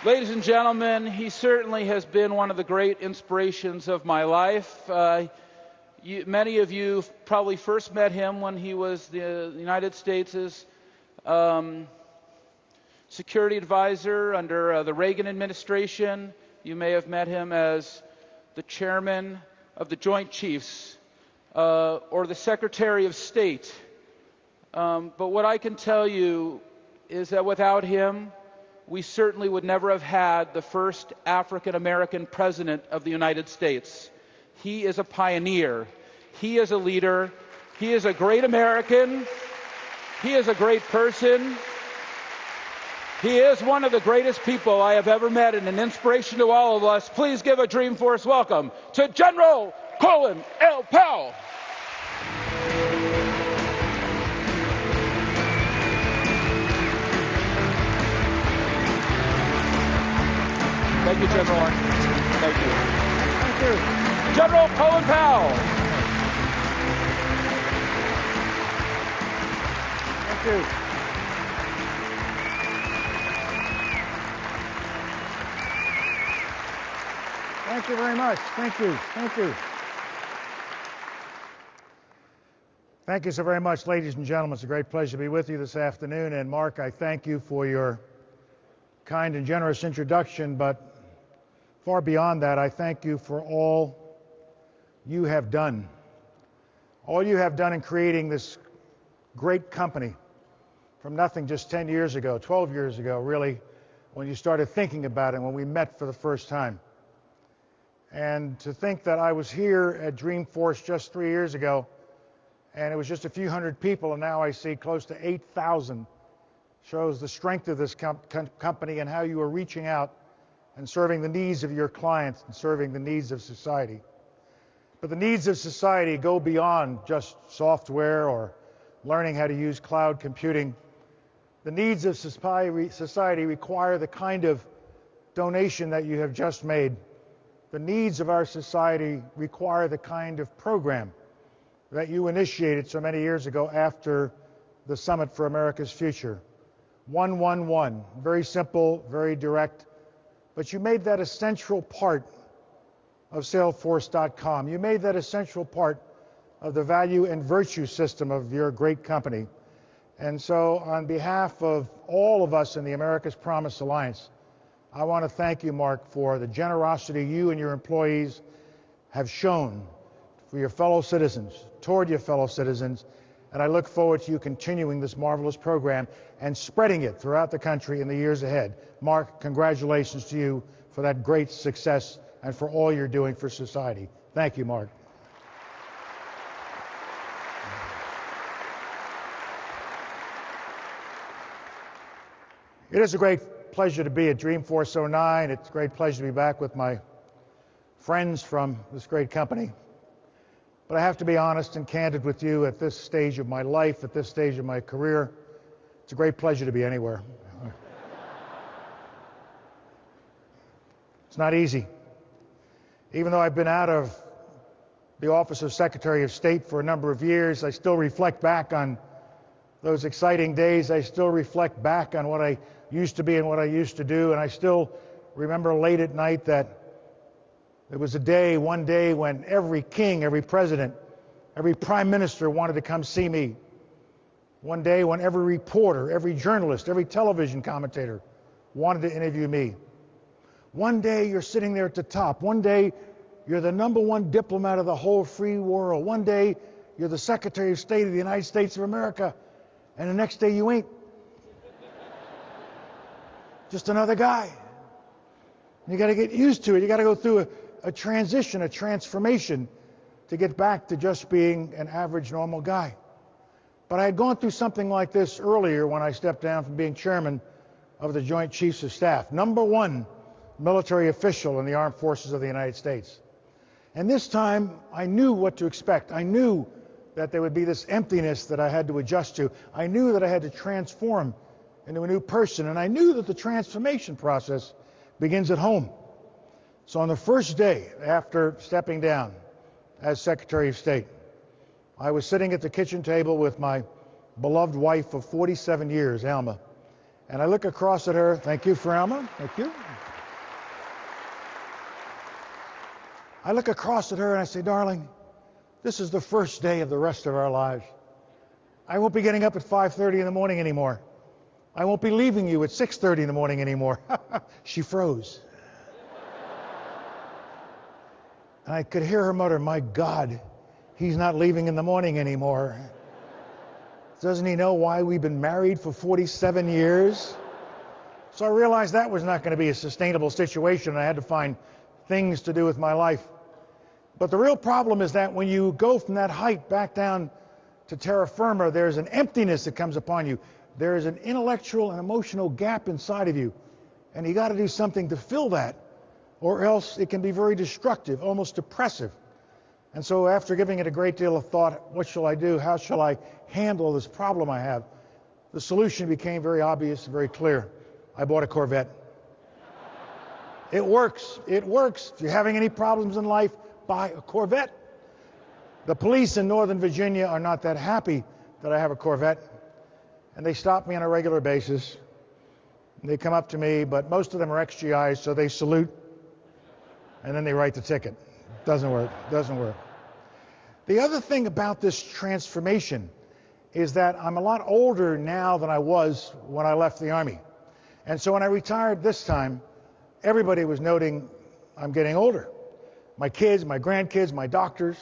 Ladies and gentlemen, he certainly has been one of the great inspirations of my life. Many of you probably first met him when he was the United States' security advisor under the Reagan administration. You may have met him as the chairman of the Joint Chiefs or the Secretary of State. But what I can tell you is that without him, we certainly would never have had the first African-American president of the United States. He is a pioneer. He is a leader. He is a great American. He is a great person. He is one of the greatest people I have ever met and an inspiration to all of us. Please give a Dreamforce welcome to General Colin L. Powell. Thank you, General. Thank you. Thank you. General Colin Powell. Thank you. Thank you very much. Thank you. Thank you. Thank you so very much, ladies and gentlemen. It's a great pleasure to be with you this afternoon. And Mark, I thank you for your kind and generous introduction, but far beyond that, I thank you for all you have done. All you have done in creating this great company from nothing just 10 years ago, 12 years ago, really, when you started thinking about it, when we met for the first time. And to think that I was here at Dreamforce just 3 years ago, and it was just a few hundred people, and now I see close to 8,000, shows the strength of this company and how you are reaching out and serving the needs of your clients and serving the needs of society. But the needs of society go beyond just software or learning how to use cloud computing. The needs of society require the kind of donation that you have just made. The needs of our society require the kind of program that you initiated so many years ago after the Summit for America's Future. 111, very simple, very direct. But you made that a central part of Salesforce.com. You made that a central part of the value and virtue system of your great company. And so on behalf of all of us in the America's Promise Alliance, I want to thank you, Mark, for the generosity you and your employees have shown for your fellow citizens, toward your fellow citizens. And I look forward to you continuing this marvelous program and spreading it throughout the country in the years ahead. Mark, congratulations to you for that great success and for all you're doing for society. Thank you, Mark. It is a great pleasure to be at Dreamforce 09. It's a great pleasure to be back with my friends from this great company. But I have to be honest and candid with you at this stage of my life, at this stage of my career. It's a great pleasure to be anywhere. It's not easy. Even though I've been out of the office of Secretary of State for a number of years, I still reflect back on those exciting days. I still reflect back on what I used to be and what I used to do, and I still remember late at night that there was one day when every king, every president, every prime minister wanted to come see me. One day when every reporter, every journalist, every television commentator wanted to interview me. One day you're sitting there at the top. One day you're the #1 diplomat of the whole free world. One day you're the Secretary of State of the United States of America. And the next day you ain't. Just another guy. You got to get used to it. You got to go through a transition, a transformation to get back to just being an average, normal guy. But I had gone through something like this earlier when I stepped down from being chairman of the Joint Chiefs of Staff, #1 military official in the Armed Forces of the United States. And this time I knew what to expect. I knew that there would be this emptiness that I had to adjust to. I knew that I had to transform into a new person, and I knew that the transformation process begins at home. So on the first day after stepping down as Secretary of State, I was sitting at the kitchen table with my beloved wife of 47 years, Alma. And I look across at her. Thank you for Alma. Thank you. I look across at her and I say, darling, this is the first day of the rest of our lives. I won't be getting up at 5:30 in the morning anymore. I won't be leaving you at 6:30 in the morning anymore. She froze. And I could hear her mutter, my God, he's not leaving in the morning anymore. Doesn't he know why we've been married for 47 years? So I realized that was not going to be a sustainable situation. I had to find things to do with my life. But the real problem is that when you go from that height back down to terra firma, there's an emptiness that comes upon you. There is an intellectual and emotional gap inside of you. And you got to do something to fill that, or else it can be very destructive, almost depressive. And so after giving it a great deal of thought, what shall I do? How shall I handle this problem I have? The solution became very obvious and very clear. I bought a Corvette. It works. It works. If you're having any problems in life, buy a Corvette. The police in Northern Virginia are not that happy that I have a Corvette, and they stop me on a regular basis. They come up to me, but most of them are ex-GIs, so they salute, and then they write the ticket. Doesn't work. Doesn't work. The other thing about this transformation is that I'm a lot older now than I was when I left the Army. And so when I retired this time, everybody was noting I'm getting older. My kids, my grandkids, my doctors,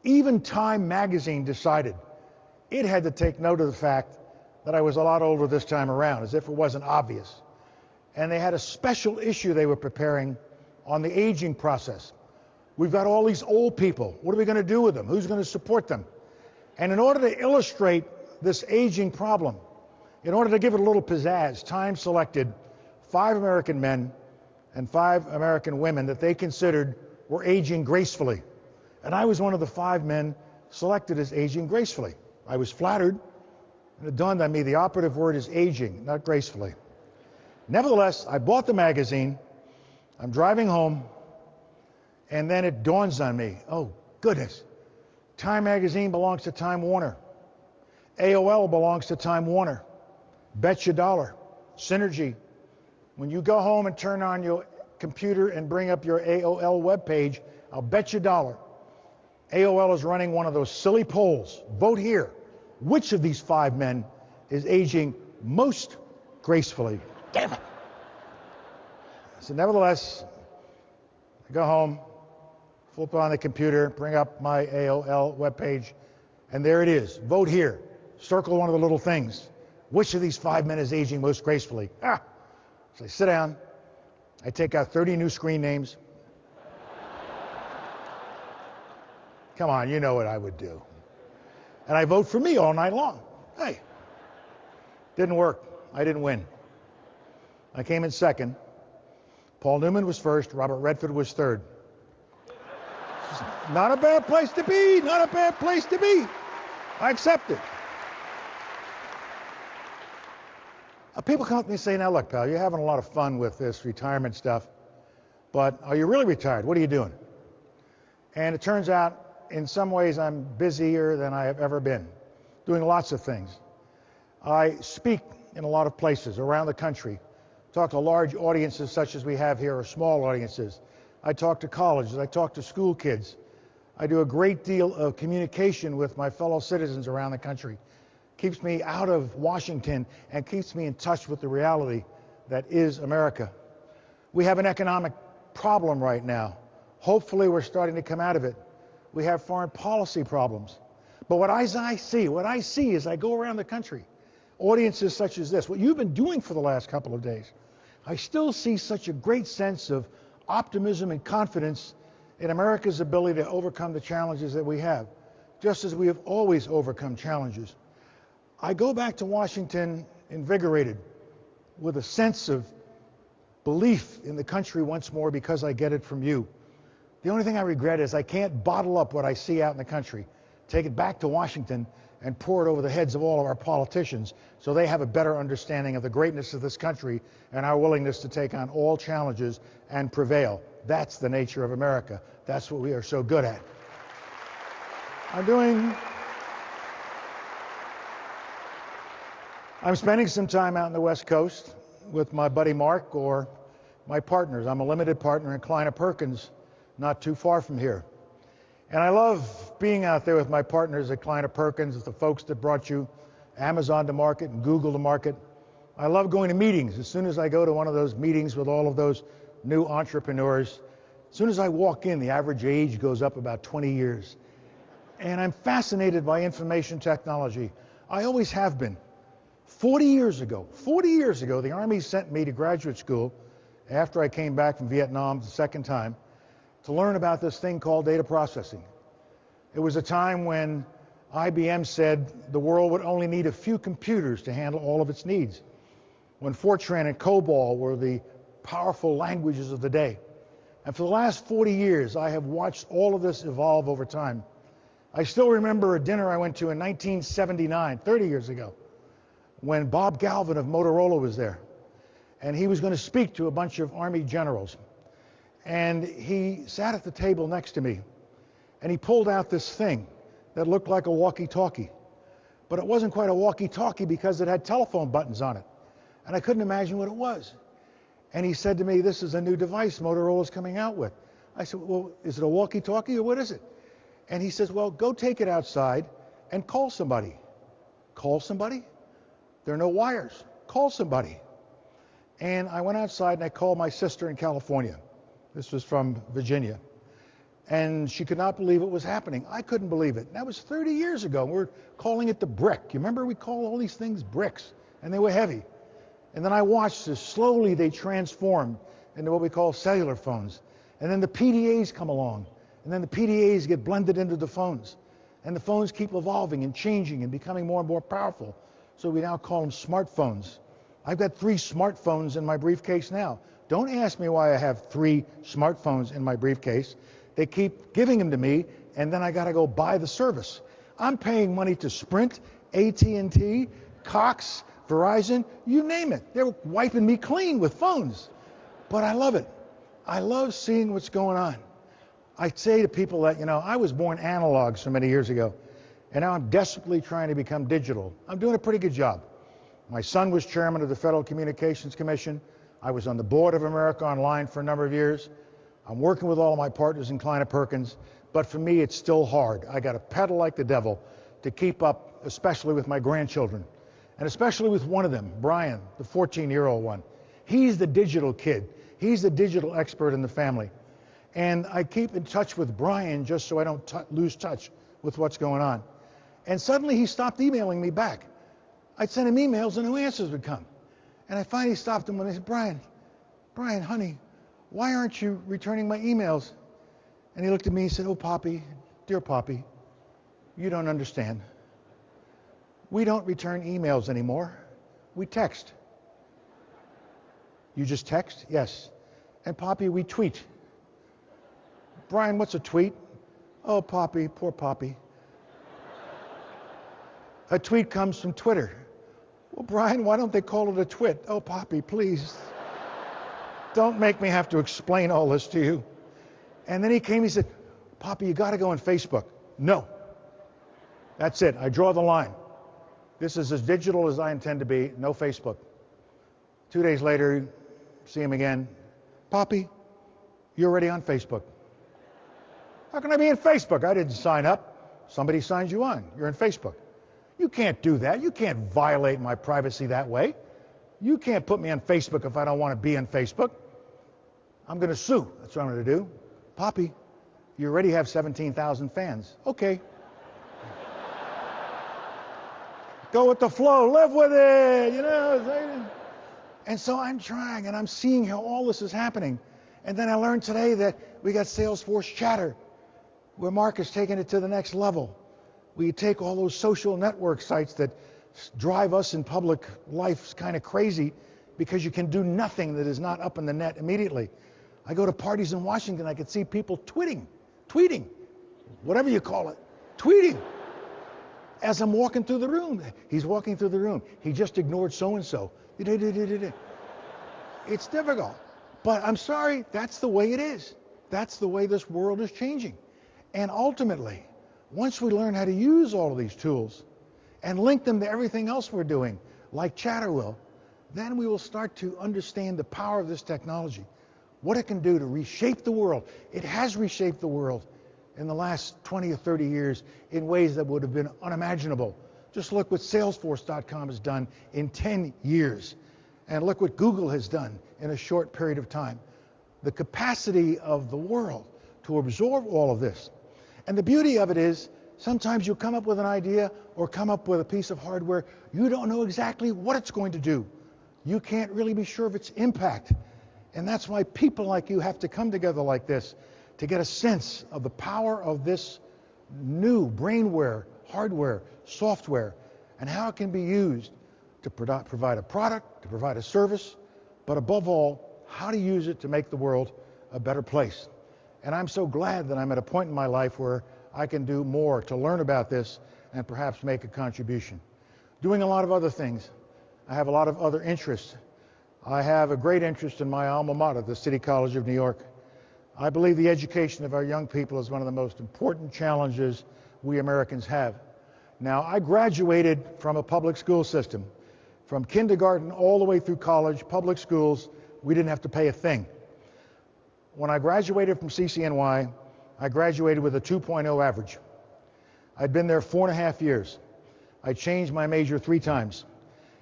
even Time magazine decided it had to take note of the fact that I was a lot older this time around, as if it wasn't obvious. And they had a special issue they were preparing on the aging process. We've got all these old people. What are we going to do with them? Who's going to support them? And in order to illustrate this aging problem, in order to give it a little pizzazz, Time selected 5 American men and 5 American women that they considered were aging gracefully. And I was one of the 5 men selected as aging gracefully. I was flattered, and it dawned on me the operative word is aging, not gracefully. Nevertheless, I bought the magazine. I'm driving home, and then it dawns on me, oh goodness, Time magazine belongs to Time Warner. AOL belongs to Time Warner. Bet you $1. Synergy. When you go home and turn on your computer and bring up your AOL webpage, I'll bet you $1. AOL is running one of those silly polls. Vote here. Which of these 5 men is aging most gracefully? Damn it. So nevertheless, I go home, flip on the computer, bring up my AOL webpage, and there it is. Vote here. Circle one of the little things. Which of these 5 men is aging most gracefully? So I sit down. I take out 30 new screen names. Come on, you know what I would do. And I vote for me all night long. Hey, didn't work. I didn't win. I came in second. Paul Newman was first. Robert Redford was third. Not a bad place to be. Not a bad place to be. I accept it. People come up to me and say, now look, pal, you're having a lot of fun with this retirement stuff, but are you really retired? What are you doing? And it turns out, in some ways, I'm busier than I have ever been, doing lots of things. I speak in a lot of places around the country, talk to large audiences such as we have here, or small audiences. I talk to colleges, I talk to school kids. I do a great deal of communication with my fellow citizens around the country. Keeps me out of Washington and keeps me in touch with the reality that is America. We have an economic problem right now. Hopefully we're starting to come out of it. We have foreign policy problems. But what I see as I go around the country, audiences such as this, what you've been doing for the last couple of days, I still see such a great sense of optimism and confidence in America's ability to overcome the challenges that we have, just as we have always overcome challenges. I go back to Washington invigorated, with a sense of belief in the country once more because I get it from you. The only thing I regret is I can't bottle up what I see out in the country, take it back to Washington, and pour it over the heads of all of our politicians so they have a better understanding of the greatness of this country and our willingness to take on all challenges and prevail. That's the nature of America. That's what we are so good at. I'm spending some time out on the West Coast with my buddy Mark or my partners. I'm a limited partner in Kleiner Perkins, not too far from here. And I love being out there with my partners at Kleiner Perkins, the folks that brought you Amazon to market and Google to market. I love going to meetings. As soon as I go to one of those meetings with all of those new entrepreneurs, as soon as I walk in, the average age goes up about 20 years. And I'm fascinated by information technology. I always have been. 40 years ago, the Army sent me to graduate school after I came back from Vietnam the second time to learn about this thing called data processing. It was a time when IBM said the world would only need a few computers to handle all of its needs, when Fortran and COBOL were the powerful languages of the day. And for the last 40 years, I have watched all of this evolve over time. I still remember a dinner I went to in 1979, 30 years ago, when Bob Galvin of Motorola was there. And he was going to speak to a bunch of Army generals. And he sat at the table next to me, and he pulled out this thing that looked like a walkie-talkie. But it wasn't quite a walkie-talkie because it had telephone buttons on it. And I couldn't imagine what it was. And he said to me, "This is a new device Motorola's coming out with." I said, "Well, is it a walkie-talkie or what is it?" And he says, "Well, go take it outside and call somebody." Call somebody? There are no wires. Call somebody. And I went outside and I called my sister in California. This was from Virginia. And she could not believe it was happening. I couldn't believe it. That was 30 years ago. We're calling it the brick. You remember we called all these things bricks, and they were heavy. And then I watched as slowly they transformed into what we call cellular phones. And then the PDAs come along. And then the PDAs get blended into the phones. And the phones keep evolving and changing and becoming more and more powerful. So we now call them smartphones. I've got 3 smartphones in my briefcase now. Don't ask me why I have 3 smartphones in my briefcase. They keep giving them to me, and then I got to go buy the service. I'm paying money to Sprint, AT&T, Cox, Verizon, you name it. They're wiping me clean with phones. But I love it. I love seeing what's going on. I say to people that, I was born analog so many years ago, and now I'm desperately trying to become digital. I'm doing a pretty good job. My son was chairman of the Federal Communications Commission. I was on the board of America Online for a number of years. I'm working with all of my partners in Kleiner Perkins, but for me it's still hard. I got to pedal like the devil to keep up, especially with my grandchildren, and especially with one of them, Brian, the 14-year-old one. He's the digital kid. He's the digital expert in the family. And I keep in touch with Brian just so I don't lose touch with what's going on. And suddenly he stopped emailing me back. I'd send him emails and no answers would come. And I finally stopped him when I said, Brian, honey, why aren't you returning my emails? And he looked at me and said, "Oh, Poppy, dear Poppy, you don't understand. We don't return emails anymore. We text." "You just text?" "Yes." "And Poppy, we tweet." "Brian, what's a tweet?" "Oh, Poppy, poor Poppy. A tweet comes from Twitter." "Well, Brian, why don't they call it a twit?" "Oh, Poppy, please. Don't make me have to explain all this to you." And then he said, "Poppy, you got to go on Facebook." "No. That's it. I draw the line. This is as digital as I intend to be. No Facebook." 2 days later, see him again. "Poppy, you're already on Facebook." "How can I be on Facebook? I didn't sign up." "Somebody signed you on. You're on Facebook." "You can't do that. You can't violate my privacy that way. You can't put me on Facebook if I don't want to be on Facebook." "I'm going to sue. That's what I'm going to do." "Poppy, you already have 17,000 fans." "Okay." Go with the flow. Live with it, And so I'm trying, and I'm seeing how all this is happening. And then I learned today that we got Salesforce Chatter, where Mark has taken it to the next level. We take all those social network sites that drive us in public life kind of crazy because you can do nothing that is not up in the net immediately. I go to parties in Washington, I can see people tweeting, whatever you call it, tweeting. As I'm walking through the room, he's walking through the room. He just ignored so-and-so. It's difficult. But I'm sorry, that's the way it is. That's the way this world is changing. And ultimately, once we learn how to use all of these tools and link them to everything else we're doing, like Chatter will, then we will start to understand the power of this technology. what it can do to reshape the world. It has reshaped the world in the last 20 or 30 years in ways that would have been unimaginable. Just look what Salesforce.com has done in 10 years. And look what Google has done in a short period of time. The capacity of the world to absorb all of this. And the beauty of it is, sometimes you come up with an idea or come up with a piece of hardware, you don't know exactly what it's going to do. You can't really be sure of its impact. And that's why people like you have to come together like this to get a sense of the power of this new brainware, hardware, software, and how it can be used to provide a product, to provide a service, but above all, how to use it to make the world a better place. And I'm so glad that I'm at a point in my life where I can do more to learn about this and perhaps make a contribution. Doing a lot of other things. I have a lot of other interests. I have a great interest in my alma mater, the City College of New York. I believe the education of our young people is one of the most important challenges we Americans have. Now, I graduated from a public school system. From kindergarten all the way through college, public schools, we didn't have to pay a thing. When I graduated from CCNY, I graduated with a 2.0 average. I'd been there 4.5 years. I changed my major 3 times.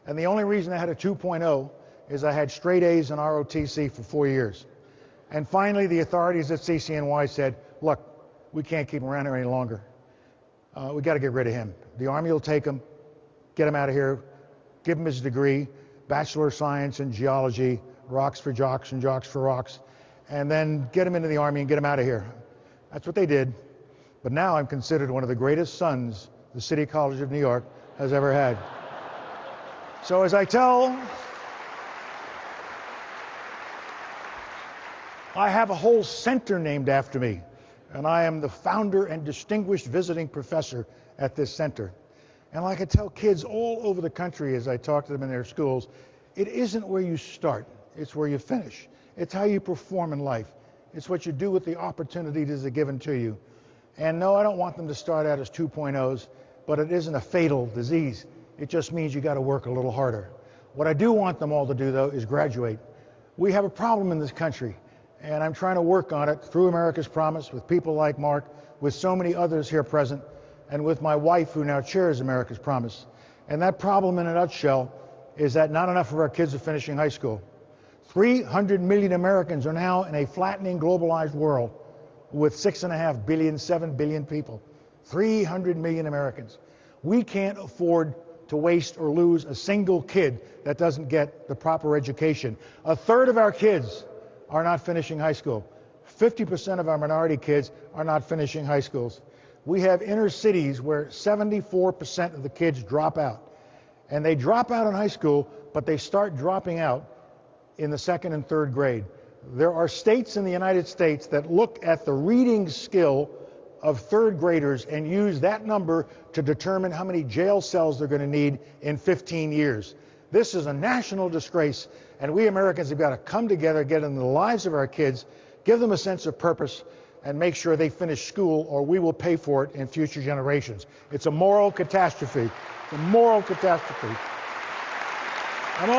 And the only reason I had a 2.0 is I had straight A's in ROTC for 4 years. And finally, the authorities at CCNY said, look, we can't keep him around here any longer. We got to get rid of him. The Army will take him, get him out of here, give him his degree, Bachelor of Science in Geology, rocks for jocks and jocks for rocks, and then get him into the Army and get him out of here. That's what they did. But now I'm considered one of the greatest sons the City College of New York has ever had. So as I tell, I have a whole center named after me, and I am the founder and distinguished visiting professor at this center. And like I tell kids all over the country as I talk to them in their schools, it isn't where you start, it's where you finish. It's how you perform in life. It's what you do with the opportunities that are given to you. And no, I don't want them to start out as 2.0s, but it isn't a fatal disease. It just means you got to work a little harder. What I do want them all to do, though, is graduate. We have a problem in this country, and I'm trying to work on it through America's Promise with people like Mark, with so many others here present, and with my wife, who now chairs America's Promise. And that problem, in a nutshell, is that not enough of our kids are finishing high school. 300 million Americans are now in a flattening, globalized world with 6.5 billion, 7 billion people. 300 million Americans. We can't afford to waste or lose a single kid that doesn't get the proper education. 1/3 of our kids are not finishing high school. 50% of our minority kids are not finishing high schools. We have inner cities where 74% of the kids drop out. And they drop out in high school, but they start dropping out in the 2nd and 3rd grade. There are states in the United States that look at the reading skill of 3rd graders and use that number to determine how many jail cells they're going to need in 15 years. This is a national disgrace, and we Americans have got to come together, get into the lives of our kids, give them a sense of purpose, and make sure they finish school, or we will pay for it in future generations. It's a moral catastrophe. It's a moral catastrophe. I'm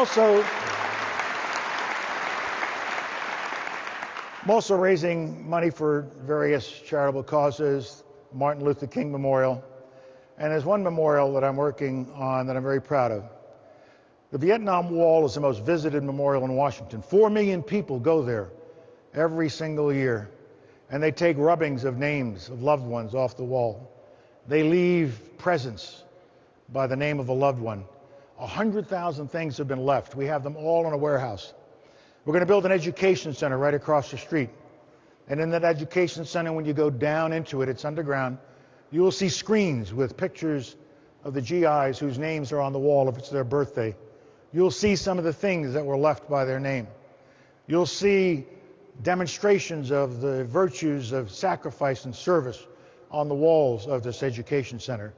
also raising money for various charitable causes, Martin Luther King Memorial, and there's one memorial that I'm working on that I'm very proud of. The Vietnam Wall is the most visited memorial in Washington. 4 million people go there every single year, and they take rubbings of names of loved ones off the wall. They leave presents by the name of a loved one. 100,000 things have been left. We have them all in a warehouse. We're going to build an education center right across the street. And in that education center, when you go down into it, it's underground, you will see screens with pictures of the GIs whose names are on the wall if it's their birthday. You'll see some of the things that were left by their name. You'll see demonstrations of the virtues of sacrifice and service on the walls of this education center.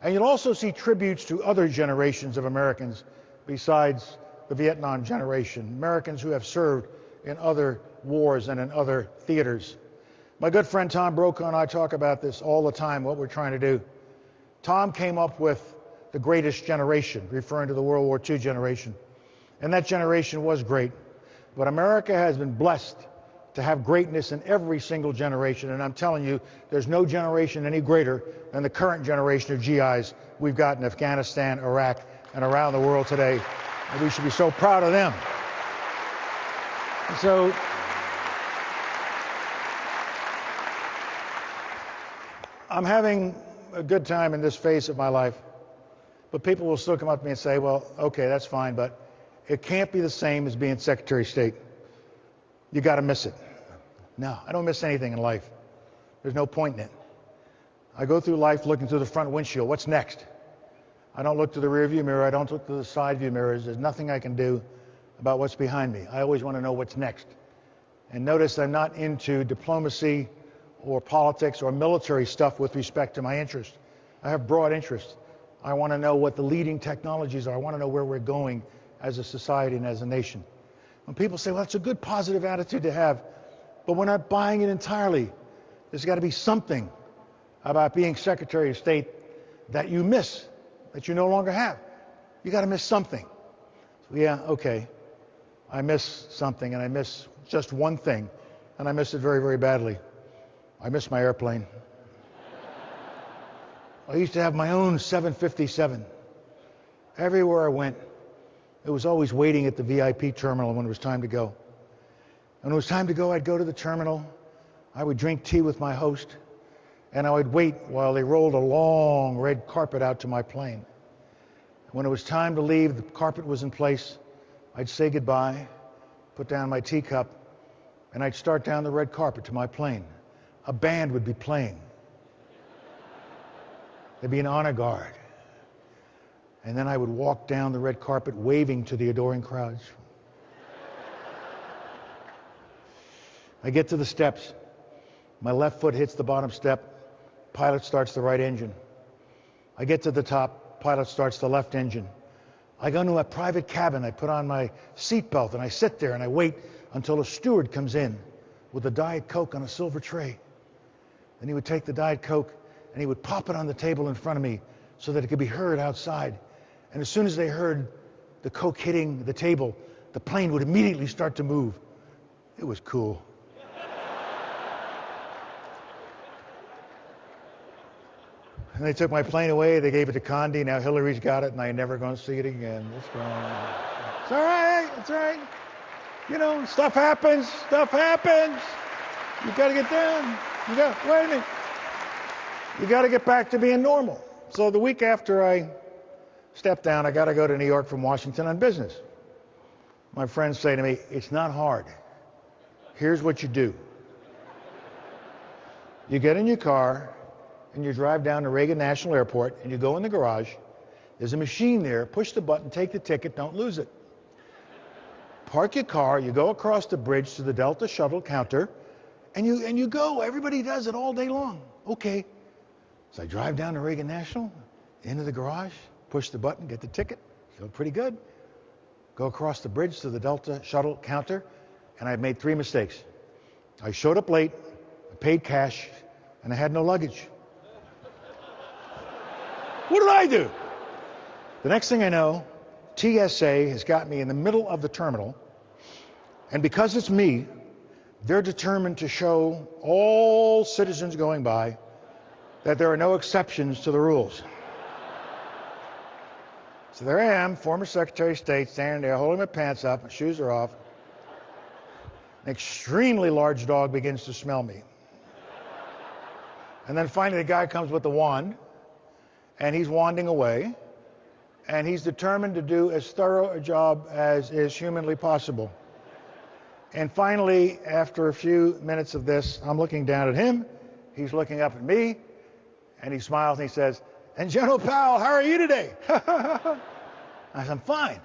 And you'll also see tributes to other generations of Americans besides the Vietnam generation, Americans who have served in other wars and in other theaters. My good friend Tom Brokaw and I talk about this all the time, what we're trying to do. Tom came up with the greatest generation, referring to the World War II generation. And that generation was great. But America has been blessed to have greatness in every single generation. And I'm telling you, there's no generation any greater than the current generation of GIs we've got in Afghanistan, Iraq, and around the world today. And we should be so proud of them. So I'm having a good time in this phase of my life, but people will still come up to me and say, well, okay, that's fine, but it can't be the same as being Secretary of State. You got to miss it. No, I don't miss anything in life. There's no point in it. I go through life looking through the front windshield. What's next? I don't look to the rear view mirror. I don't look to the side view mirrors. There's nothing I can do about what's behind me. I always want to know what's next. And notice I'm not into diplomacy or politics or military stuff with respect to my interest. I have broad interests. I want to know what the leading technologies are. I want to know where we're going as a society and as a nation. When people say, well, that's a good positive attitude to have, but we're not buying it entirely. There's got to be something about being Secretary of State that you miss, that you no longer have. You got to miss something. So, yeah, okay. I miss something, and I miss just one thing, and I miss it very, very badly. I miss my airplane. I used to have my own 757. Everywhere I went, it was always waiting at the VIP terminal when it was time to go. When it was time to go, I'd go to the terminal, I would drink tea with my host, and I would wait while they rolled a long red carpet out to my plane. When it was time to leave, the carpet was in place, I'd say goodbye, put down my teacup, and I'd start down the red carpet to my plane. A band would be playing. There'd be an honor guard. And then I would walk down the red carpet waving to the adoring crowds. I get to the steps. My left foot hits the bottom step. Pilot starts the right engine. I get to the top. Pilot starts the left engine. I go into a private cabin. I put on my seatbelt and I sit there and I wait until a steward comes in with a Diet Coke on a silver tray. Then he would take the Diet Coke and he would pop it on the table in front of me so that it could be heard outside. And as soon as they heard the Coke hitting the table, the plane would immediately start to move. It was cool. And they took my plane away. They gave it to Condi. Now Hillary's got it, and I'm never going to see it again. It's gone. It's all right. It's all right. You know, stuff happens. Stuff happens. You got to get down. Wait a minute. You got to get back to being normal. So the week after I stepped down, I got to go to New York from Washington on business. My friends say to me, it's not hard. Here's what you do. You get in your car and you drive down to Reagan National Airport and you go in the garage. There's a machine there. Push the button, take the ticket, don't lose it. Park your car, you go across the bridge to the Delta shuttle counter, and you go. Everybody does it all day long. Okay. So I drive down to Reagan National, into the garage, push the button, get the ticket. Feel pretty good. Go across the bridge to the Delta shuttle counter, and I made 3 mistakes. I showed up late, I paid cash, and I had no luggage. What did I do? The next thing I know, TSA has got me in the middle of the terminal, and because it's me, they're determined to show all citizens going by that there are no exceptions to the rules. So there I am, former Secretary of State, standing there holding my pants up, my shoes are off. An extremely large dog begins to smell me. And then finally the guy comes with the wand, and he's wanding away, and he's determined to do as thorough a job as is humanly possible. And finally, after a few minutes of this, I'm looking down at him, he's looking up at me, and he smiles and he says, and General Powell, how are you today? I said, I'm fine.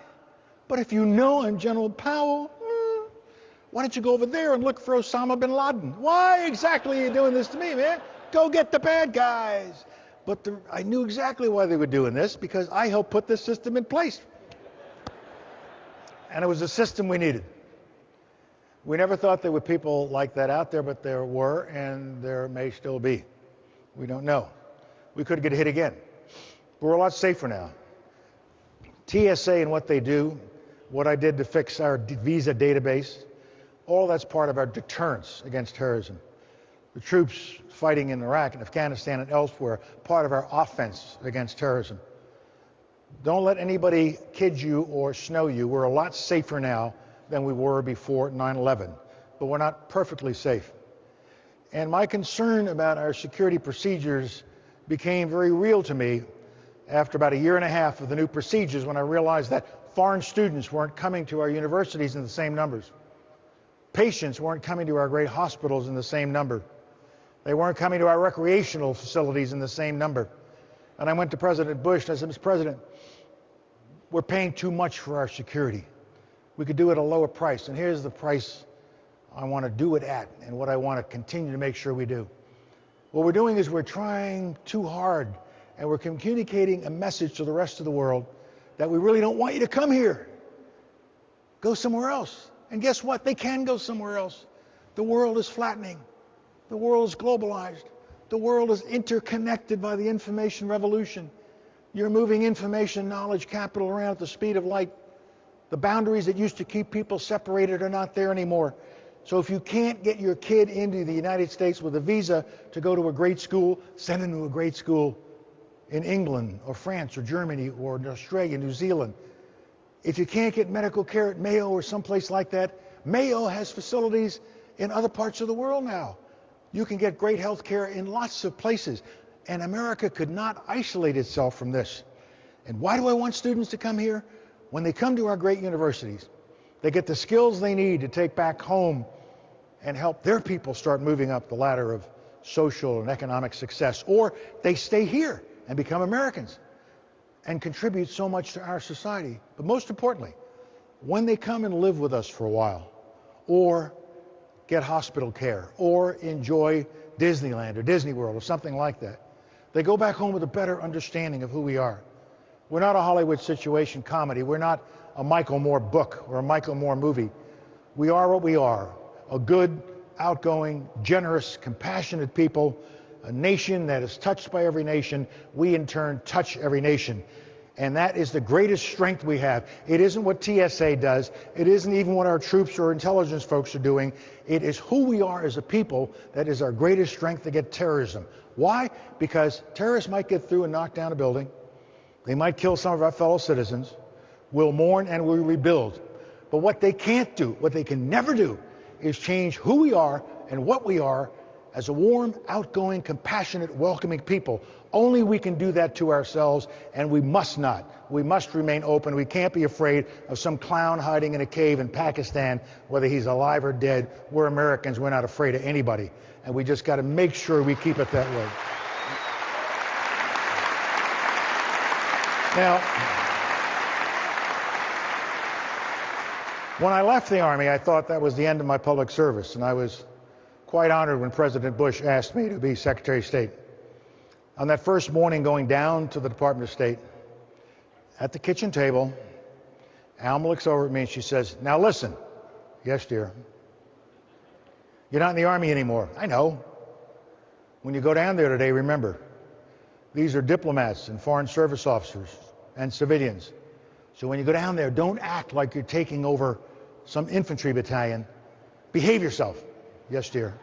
But if you know I'm General Powell, why don't you go over there and look for Osama bin Laden? Why exactly are you doing this to me, man? Go get the bad guys. But I knew exactly why they were doing this, because I helped put this system in place. And it was a system we needed. We never thought there were people like that out there, but there were, and there may still be. We don't know. We could get hit again. We're a lot safer now. TSA and what they do, what I did to fix our visa database, All that's part of our deterrence against terrorism. The troops fighting in Iraq and Afghanistan and elsewhere, part of our offense against terrorism. Don't let anybody kid you or snow you. We're a lot safer now than we were before 9/11, but we're not perfectly safe. And my concern about our security procedures became very real to me after about a year and a half of the new procedures, when I realized that foreign students weren't coming to our universities in the same numbers. Patients weren't coming to our great hospitals in the same number. They weren't coming to our recreational facilities in the same number. And I went to President Bush and I said, Mr. President, we're paying too much for our security. We could do it at a lower price. And here's the price I want to do it at, and what I want to continue to make sure we do. What we're doing is we're trying too hard, and we're communicating a message to the rest of the world that we really don't want you to come here. Go somewhere else. And guess what? They can go somewhere else. The world is flattening. The world is globalized. The world is interconnected by the information revolution. You're moving information, knowledge, capital around at the speed of light. The boundaries that used to keep people separated are not there anymore. So if you can't get your kid into the United States with a visa to go to a great school, send him to a great school in England or France or Germany or Australia, New Zealand. If you can't get medical care at Mayo or someplace like that, Mayo has facilities in other parts of the world now. You can get great health care in lots of places. And America could not isolate itself from this. And why do I want students to come here? When they come to our great universities, they get the skills they need to take back home and help their people start moving up the ladder of social and economic success. Or they stay here and become Americans and contribute so much to our society. But most importantly, when they come and live with us for a while, or get hospital care, or enjoy Disneyland or Disney World or something like that, they go back home with a better understanding of who we are. We're not a Hollywood situation comedy. We're not a Michael Moore book or a Michael Moore movie. We are what we are, a good, outgoing, generous, compassionate people, a nation that is touched by every nation. We in turn touch every nation. And that is the greatest strength we have. It isn't what TSA does. It isn't even what our troops or intelligence folks are doing. It is who we are as a people that is our greatest strength against terrorism. Why? Because terrorists might get through and knock down a building. They might kill some of our fellow citizens. We'll mourn and we'll rebuild. But what they can't do, what they can never do, is change who we are and what we are as a warm, outgoing, compassionate, welcoming people. Only we can do that to ourselves, and we must not. We must remain open. We can't be afraid of some clown hiding in a cave in Pakistan, whether he's alive or dead. We're Americans. We're not afraid of anybody. And we just got to make sure we keep it that way. Now, when I left the Army, I thought that was the end of my public service, and I was quite honored when President Bush asked me to be Secretary of State. On that first morning going down to the Department of State, at the kitchen table, Alma looks over at me and she says, "Now listen." "Yes, dear." "You're not in the Army anymore." "I know. When you go down there today, remember, these are diplomats and foreign service officers and civilians. So when you go down there, don't act like you're taking over some infantry battalion. Behave yourself." "Yes, dear."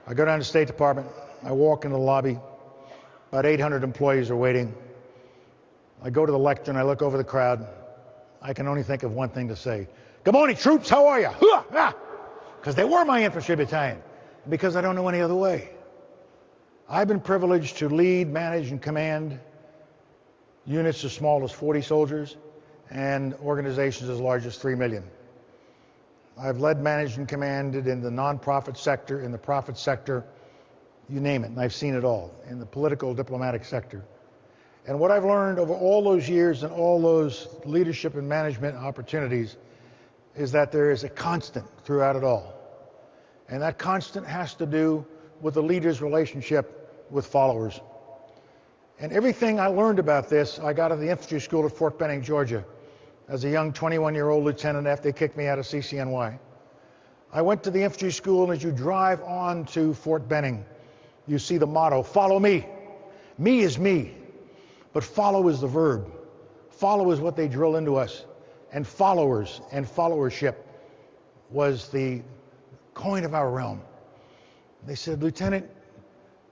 I go down to the State Department. I walk into the lobby. About 800 employees are waiting. I go to the lectern. I look over the crowd. I can only think of one thing to say. "Good morning, troops. How are you?" Because they were my infantry battalion. Because I don't know any other way. I've been privileged to lead, manage, and command units as small as 40 soldiers and organizations as large as 3 million. I've led, managed, and commanded in the nonprofit sector, in the profit sector, you name it, and I've seen it all, in the political, diplomatic sector. And what I've learned over all those years and all those leadership and management opportunities is that there is a constant throughout it all. And that constant has to do with the leader's relationship with followers. And everything I learned about this, I got at the infantry school at Fort Benning, Georgia, as a young 21-year-old lieutenant after they kicked me out of CCNY. I went to the infantry school, and as you drive on to Fort Benning, you see the motto, "Follow me." Me is me, but follow is the verb. Follow is what they drill into us. And followers and followership was the coin of our realm. They said, Lieutenant,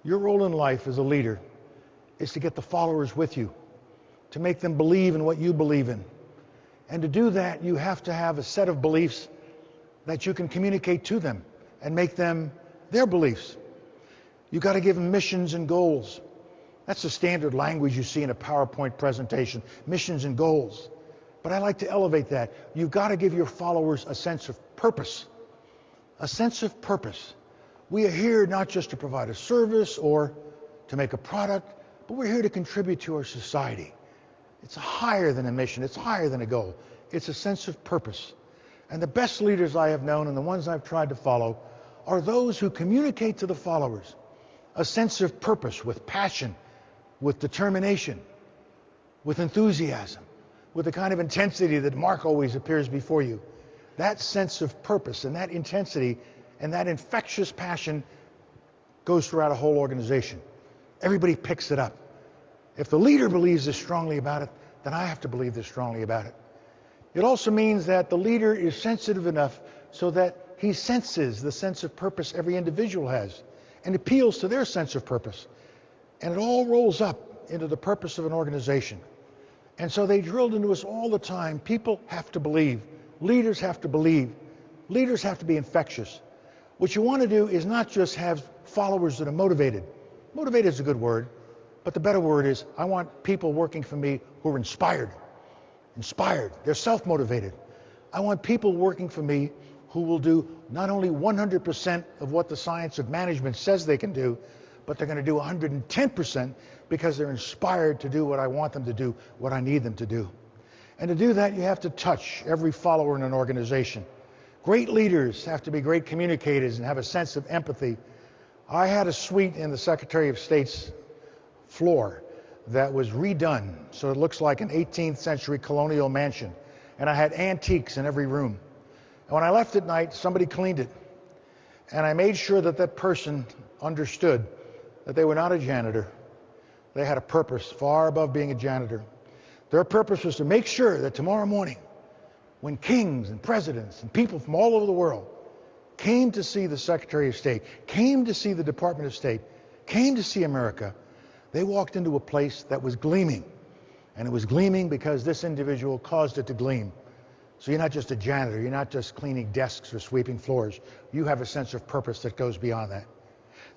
your role in life as a leader is to get the followers with you, to make them believe in what you believe in. And to do that, you have to have a set of beliefs that you can communicate to them and make them their beliefs. You've got to give them missions and goals. That's the standard language you see in a PowerPoint presentation, missions and goals. But I like to elevate that. You've got to give your followers a sense of purpose. A sense of purpose. We are here not just to provide a service or to make a product, but we're here to contribute to our society. It's higher than a mission. It's higher than a goal. It's a sense of purpose. And the best leaders I have known and the ones I've tried to follow are those who communicate to the followers a sense of purpose with passion, with determination, with enthusiasm, with the kind of intensity that Mark always appears before you. That sense of purpose and that intensity and that infectious passion goes throughout a whole organization. Everybody picks it up. If the leader believes this strongly about it, then I have to believe this strongly about it. It also means that the leader is sensitive enough so that he senses the sense of purpose every individual has and appeals to their sense of purpose. And it all rolls up into the purpose of an organization. And so they drilled into us all the time. People have to believe. Leaders have to believe. Leaders have to be infectious. What you want to do is not just have followers that are motivated. Motivated is a good word, but the better word is I want people working for me who are inspired. Inspired. They're self-motivated. I want people working for me who will do not only 100% of what the science of management says they can do, but they're going to do 110% because they're inspired to do what I want them to do, what I need them to do. And to do that, you have to touch every follower in an organization. Great leaders have to be great communicators and have a sense of empathy. I had a suite in the Secretary of State's floor that was redone so it looks like an 18th century colonial mansion. And I had antiques in every room. And when I left at night, somebody cleaned it. And I made sure that that person understood that they were not a janitor. They had a purpose far above being a janitor. Their purpose was to make sure that tomorrow morning, when kings and presidents and people from all over the world came to see the Secretary of State, came to see the Department of State, came to see America, they walked into a place that was gleaming. And it was gleaming because this individual caused it to gleam. So you're not just a janitor, you're not just cleaning desks or sweeping floors. You have a sense of purpose that goes beyond that.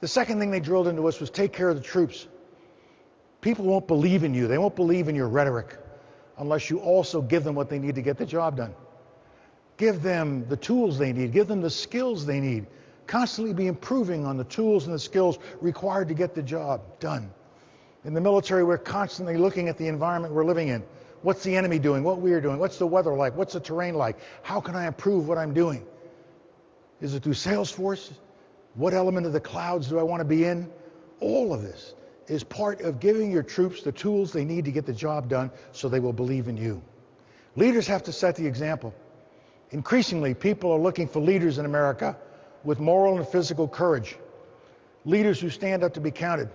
The second thing they drilled into us was take care of the troops. People won't believe in you. They won't believe in your rhetoric unless you also give them what they need to get the job done. Give them the tools they need. Give them the skills they need. Constantly be improving on the tools and the skills required to get the job done. In the military, we're constantly looking at the environment we're living in. What's the enemy doing? What we're doing? What's the weather like? What's the terrain like? How can I improve what I'm doing? Is it through Salesforce? What element of the clouds do I want to be in? All of this is part of giving your troops the tools they need to get the job done so they will believe in you. Leaders have to set the example. Increasingly, people are looking for leaders in America with moral and physical courage. Leaders who stand up to be counted.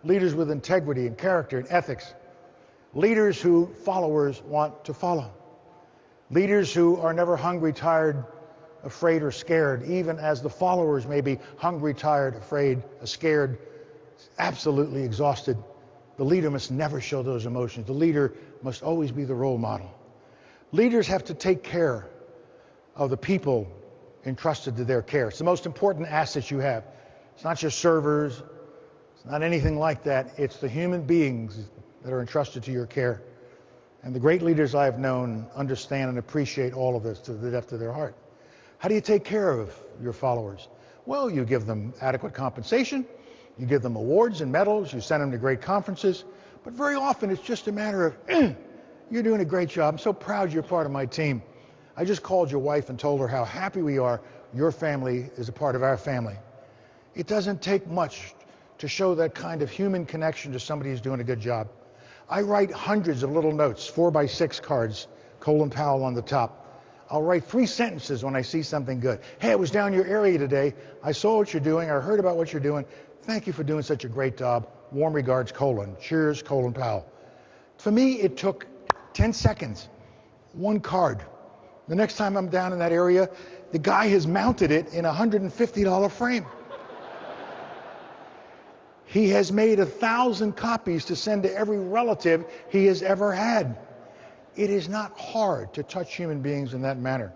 Leaders with integrity and character and ethics. Leaders who followers want to follow. Leaders who are never hungry, tired, afraid, or scared, even as the followers may be hungry, tired, afraid, scared, absolutely exhausted. The leader must never show those emotions. The leader must always be the role model. Leaders have to take care of the people entrusted to their care. It's the most important asset you have. It's not just servers. It's not anything like that. It's the human beings that are entrusted to your care. And the great leaders I have known understand and appreciate all of this to the depth of their heart. How do you take care of your followers? Well, you give them adequate compensation. You give them awards and medals. You send them to great conferences. But very often it's just a matter of, you're doing a great job. I'm so proud you're part of my team. I just called your wife and told her how happy we are your family is a part of our family. It doesn't take much to show that kind of human connection to somebody who's doing a good job. I write hundreds of little notes, 4x6 cards, Colin Powell on the top. I'll write 3 sentences when I see something good. Hey, I was down your area today. I saw what you're doing. I heard about what you're doing. Thank you for doing such a great job. Warm regards, Colin. Cheers, Colin Powell. For me, it took 10 seconds. 1 card. The next time I'm down in that area, the guy has mounted it in a $150 frame. He has made 1,000 copies to send to every relative he has ever had. It is not hard to touch human beings in that manner,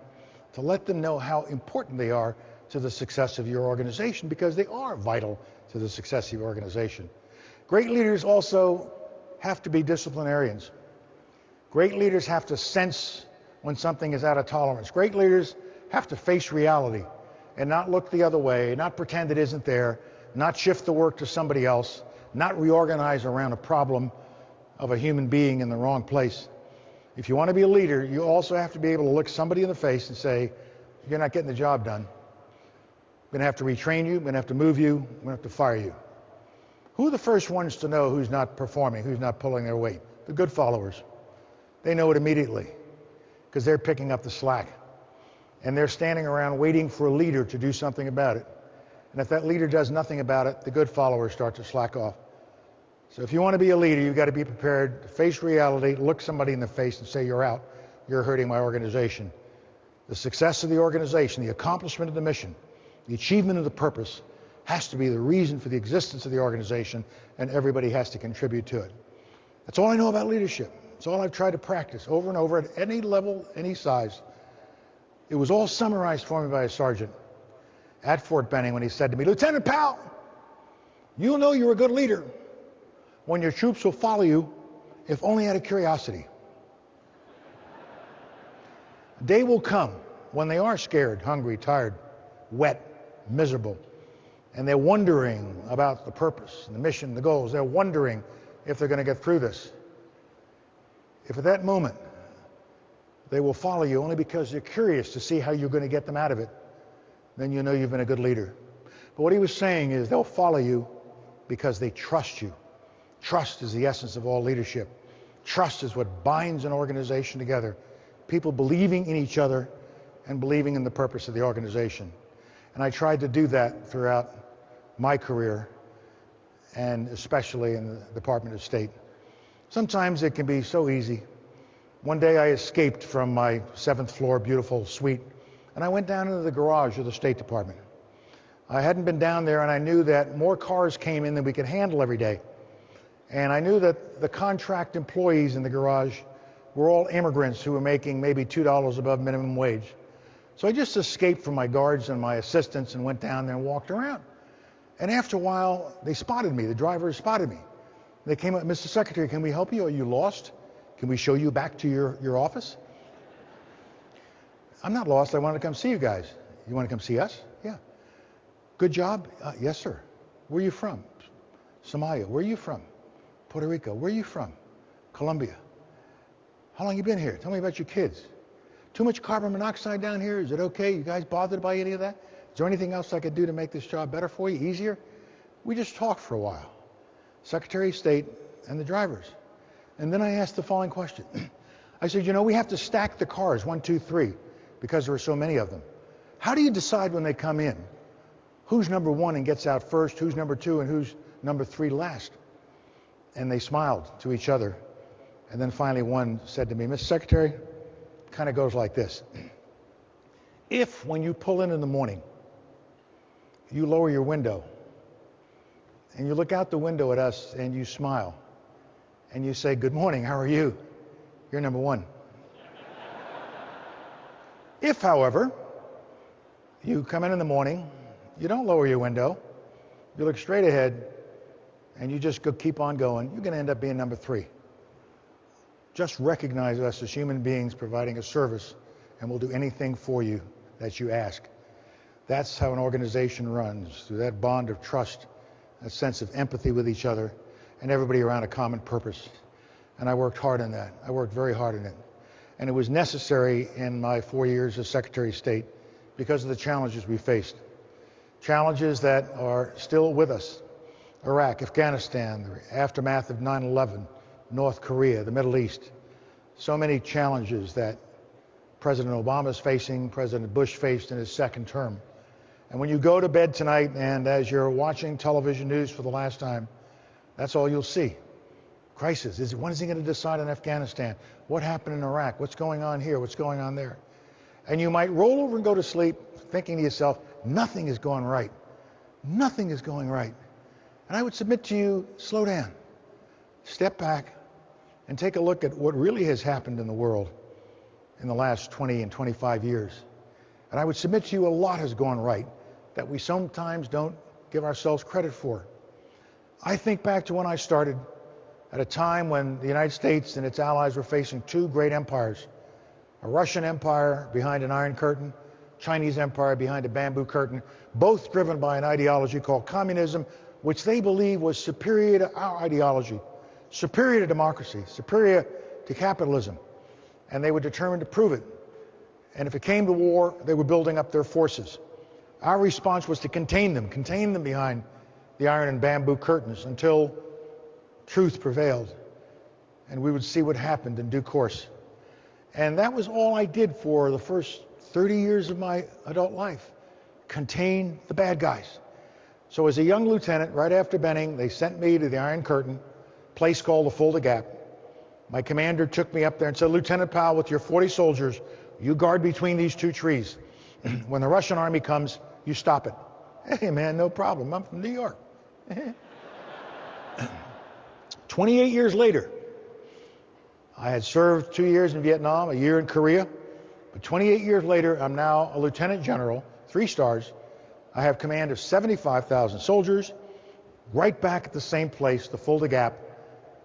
to let them know how important they are to the success of your organization, because they are vital to the success of your organization. Great leaders also have to be disciplinarians. Great leaders have to sense when something is out of tolerance. Great leaders have to face reality and not look the other way, not pretend it isn't there, not shift the work to somebody else, not reorganize around a problem of a human being in the wrong place. If you want to be a leader, you also have to be able to look somebody in the face and say, you're not getting the job done. I'm going to have to retrain you, I'm going to have to move you, I'm going to have to fire you. Who are the first ones to know who's not performing, who's not pulling their weight? The good followers. They know it immediately because they're picking up the slack. And they're standing around waiting for a leader to do something about it. And if that leader does nothing about it, the good followers start to slack off. So if you want to be a leader, you've got to be prepared to face reality, look somebody in the face and say, you're out, you're hurting my organization. The success of the organization, the accomplishment of the mission, the achievement of the purpose has to be the reason for the existence of the organization, and everybody has to contribute to it. That's all I know about leadership. It's all I've tried to practice over and over at any level, any size. It was all summarized for me by a sergeant at Fort Benning when he said to me, Lieutenant Powell, you'll know you're a good leader when your troops will follow you, if only out of curiosity. A day will come when they are scared, hungry, tired, wet, miserable, and they're wondering about the purpose, the mission, the goals. They're wondering if they're going to get through this. If at that moment they will follow you only because they're curious to see how you're going to get them out of it, then you know you've been a good leader. But what he was saying is they'll follow you because they trust you. Trust is the essence of all leadership. Trust is what binds an organization together. People believing in each other and believing in the purpose of the organization. And I tried to do that throughout my career, and especially in the Department of State. Sometimes it can be so easy. One day I escaped from my 7th floor beautiful suite, and I went down into the garage of the State Department. I hadn't been down there, and I knew that more cars came in than we could handle every day. And I knew that the contract employees in the garage were all immigrants who were making maybe $2 above minimum wage. So I just escaped from my guards and my assistants and went down there and walked around. And after a while, they spotted me. The drivers spotted me. They came up, Mr. Secretary, can we help you? Are you lost? Can we show you back to your office? I'm not lost. I want to come see you guys. You want to come see us? Yeah. Good job? Yes, sir. Where are you from? Somalia. Where are you from? Puerto Rico. Where are you from? Colombia. How long you been here? Tell me about your kids. Too much carbon monoxide down here? Is it okay? You guys bothered by any of that? Is there anything else I could do to make this job better for you, easier? We just talked for a while. Secretary of State and the drivers. And then I asked the following question. I said, you know, we have to stack the cars, 1, 2, 3, because there are so many of them. How do you decide when they come in who's number 1 and gets out first, who's number 2, and who's number 3 last? And they smiled to each other. And then finally one said to me, Mr. Secretary, it kind of goes like this. If when you pull in the morning, you lower your window and you look out the window at us and you smile and you say, good morning, how are you? You're number 1. If, however, you come in the morning, you don't lower your window, you look straight ahead, and you just keep on going, you're going to end up being number 3. Just recognize us as human beings providing a service, and we'll do anything for you that you ask. That's how an organization runs, through that bond of trust, a sense of empathy with each other, and everybody around a common purpose. And I worked hard on that. I worked very hard on it. And it was necessary in my 4 years as Secretary of State because of the challenges we faced. Challenges that are still with us. Iraq, Afghanistan, the aftermath of 9/11, North Korea, the Middle East. So many challenges that President Obama is facing, President Bush faced in his 2nd term. And when you go to bed tonight and as you're watching television news for the last time, that's all you'll see. Crisis. When is he going to decide on Afghanistan? What happened in Iraq? What's going on here? What's going on there? And you might roll over and go to sleep thinking to yourself, nothing is going right. Nothing is going right. And I would submit to you, slow down. Step back and take a look at what really has happened in the world in the last 20 and 25 years. And I would submit to you, a lot has gone right that we sometimes don't give ourselves credit for. I think back to when I started, at a time when the United States and its allies were facing two great empires, a Russian empire behind an Iron Curtain, Chinese empire behind a bamboo curtain, both driven by an ideology called communism, which they believed was superior to our ideology, superior to democracy, superior to capitalism. And they were determined to prove it. And if it came to war, they were building up their forces. Our response was to contain them behind the iron and bamboo curtains until truth prevailed. And we would see what happened in due course. And that was all I did for the first 30 years of my adult life. Contain the bad guys. So as a young lieutenant, right after Benning, they sent me to the Iron Curtain, place called the Fulda Gap. My commander took me up there and said, Lieutenant Powell, with your 40 soldiers, you guard between these two trees. When the Russian army comes, you stop it. Hey, man, no problem. I'm from New York. 28 years later, I had served 2 years in Vietnam, a year in Korea. But 28 years later, I'm now a lieutenant general, 3 stars. I have command of 75,000 soldiers, right back at the same place, the Fulda Gap.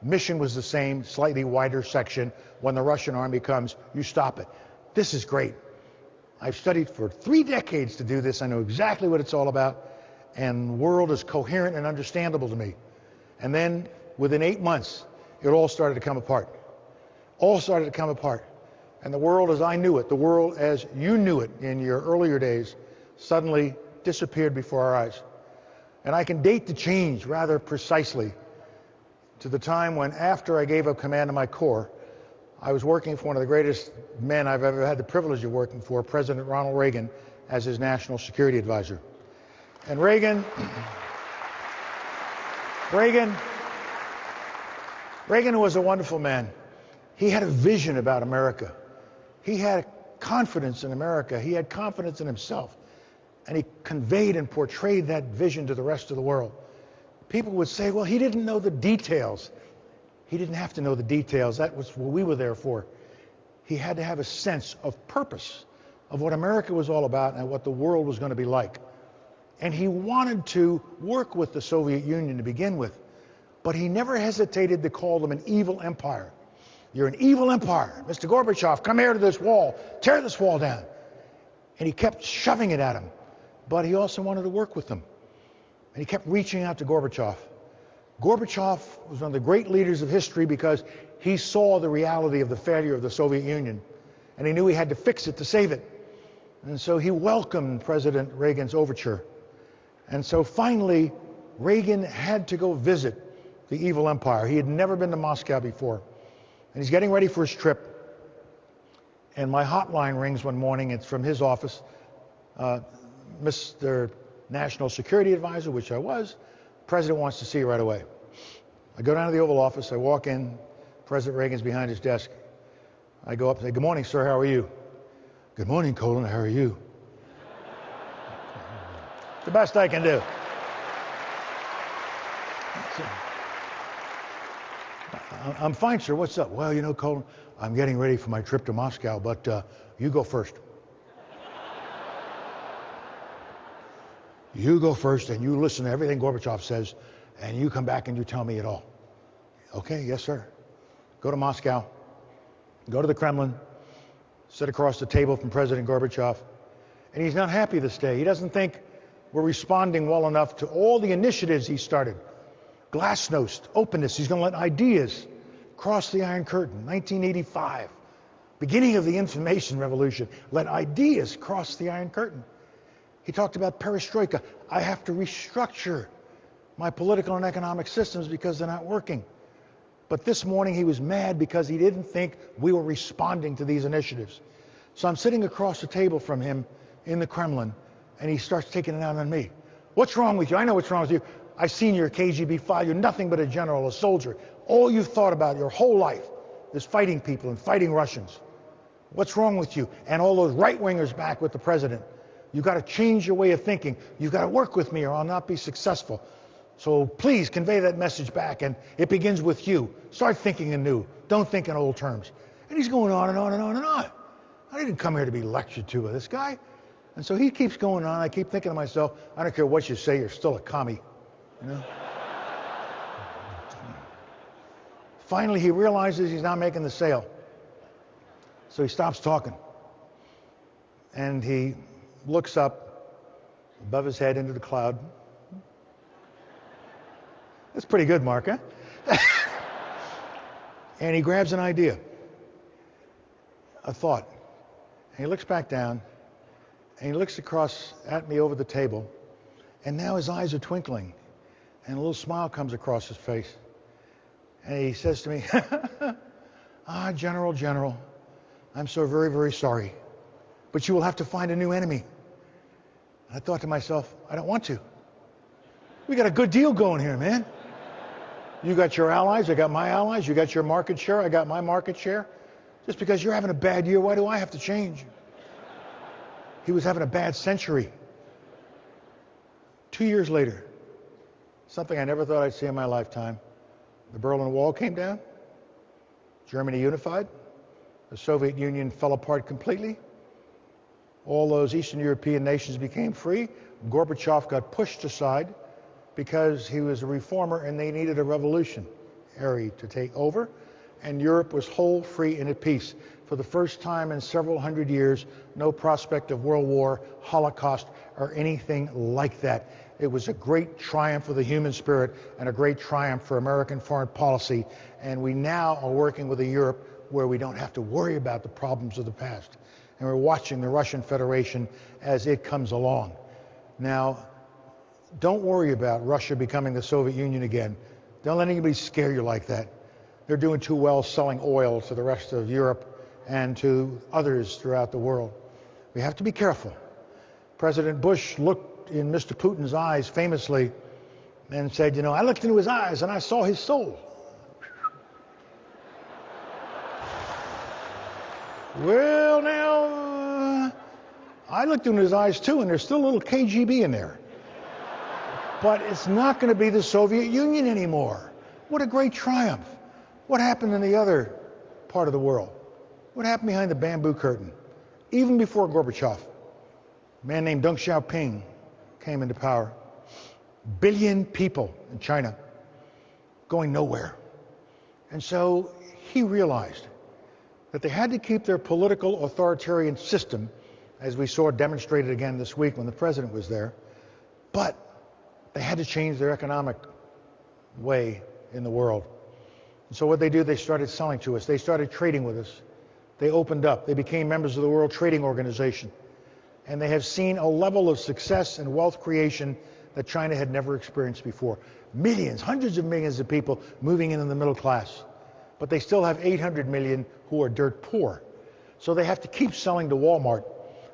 Mission was the same, slightly wider section. When the Russian army comes, you stop it. This is great. I've studied for 3 decades to do this. I know exactly what it's all about. And the world is coherent and understandable to me. And then within 8 months, it all started to come apart. All started to come apart. And the world as I knew it, the world as you knew it in your earlier days, suddenly disappeared before our eyes. And I can date the change rather precisely to the time when, after I gave up command of my corps, I was working for one of the greatest men I've ever had the privilege of working for, President Ronald Reagan, as his national security advisor. And Reagan was a wonderful man. He had a vision about America. He had confidence in America. He had confidence in himself. And he conveyed and portrayed that vision to the rest of the world. People would say, well, he didn't know the details. He didn't have to know the details. That was what we were there for. He had to have a sense of purpose, of what America was all about and what the world was going to be like. And he wanted to work with the Soviet Union to begin with. But he never hesitated to call them an evil empire. You're an evil empire. Mr. Gorbachev, come here to this wall. Tear this wall down. And he kept shoving it at him. But he also wanted to work with them. And he kept reaching out to Gorbachev. Gorbachev was one of the great leaders of history because he saw the reality of the failure of the Soviet Union. And he knew he had to fix it to save it. And so he welcomed President Reagan's overture. And so finally, Reagan had to go visit the evil empire. He had never been to Moscow before. And he's getting ready for his trip. And my hotline rings one morning. It's from his office. Mr. National Security Advisor, which I was, the President wants to see you right away. I go down to the Oval Office. I walk in. President Reagan's behind his desk. I go up and say, good morning, sir. How are you? Good morning, Colin. How are you? The best I can do. I'm fine, sir. What's up? Well, you know, Colin, I'm getting ready for my trip to Moscow, but you go first. You go first and you listen to everything Gorbachev says, and you come back and you tell me it all. Okay, yes, sir. Go to Moscow. Go to the Kremlin. Sit across the table from President Gorbachev. And he's not happy this day. He doesn't think we're responding well enough to all the initiatives he started. Glasnost, openness. He's going to let ideas cross the Iron Curtain. 1985, beginning of the information revolution. Let ideas cross the Iron Curtain. He talked about perestroika. I have to restructure my political and economic systems because they're not working. But this morning he was mad because he didn't think we were responding to these initiatives. So I'm sitting across the table from him in the Kremlin, and he starts taking it out on me. What's wrong with you? I know what's wrong with you. I've seen your KGB file. You're nothing but a general, a soldier. All you've thought about your whole life is fighting people and fighting Russians. What's wrong with you? And all those right-wingers back with the president. You've got to change your way of thinking. You've got to work with me or I'll not be successful. So please convey that message back. And it begins with you. Start thinking anew. Don't think in old terms. And he's going on and on and on and on. I didn't come here to be lectured to by this guy. And so he keeps going on. I keep thinking to myself, I don't care what you say, you're still a commie. You know? Finally, he realizes he's not making the sale. So he stops talking. And he looks up above his head into the cloud. That's pretty good, Mark, huh? And he grabs an idea, a thought. And he looks back down, and he looks across at me over the table, and now his eyes are twinkling, and a little smile comes across his face. And he says to me, General, I'm so very, very sorry, but you will have to find a new enemy. I thought to myself, I don't want to. We got a good deal going here, man. You got your allies, I got my allies. You got your market share, I got my market share. Just because you're having a bad year, why do I have to change? He was having a bad century. 2 years later, something I never thought I'd see in my lifetime. The Berlin Wall came down. Germany unified. The Soviet Union fell apart completely. All those Eastern European nations became free. Gorbachev got pushed aside because he was a reformer and they needed a revolutionary to take over. And Europe was whole, free, and at peace. For the first time in several hundred years, no prospect of world war, Holocaust, or anything like that. It was a great triumph for the human spirit and a great triumph for American foreign policy. And we now are working with a Europe where we don't have to worry about the problems of the past. And we're watching the Russian Federation as it comes along. Now, don't worry about Russia becoming the Soviet Union again. Don't let anybody scare you like that. They're doing too well selling oil to the rest of Europe and to others throughout the world. We have to be careful. President Bush looked in Mr. Putin's eyes famously and said, I looked into his eyes and I saw his soul. Well, now, I looked into his eyes too, and there's still a little KGB in there. But it's not going to be the Soviet Union anymore. What a great triumph. What happened in the other part of the world? What happened behind the bamboo curtain? Even before Gorbachev, a man named Deng Xiaoping came into power. 1 billion people in China going nowhere. And so he realized that they had to keep their political authoritarian system, as we saw demonstrated again this week when the president was there, but they had to change their economic way in the world. And so what they do, they started selling to us. They started trading with us. They opened up. They became members of the World Trading Organization. And they have seen a level of success and wealth creation that China had never experienced before. Millions, hundreds of millions of people moving into the middle class. But they still have 800 million who are dirt poor. So they have to keep selling to Walmart.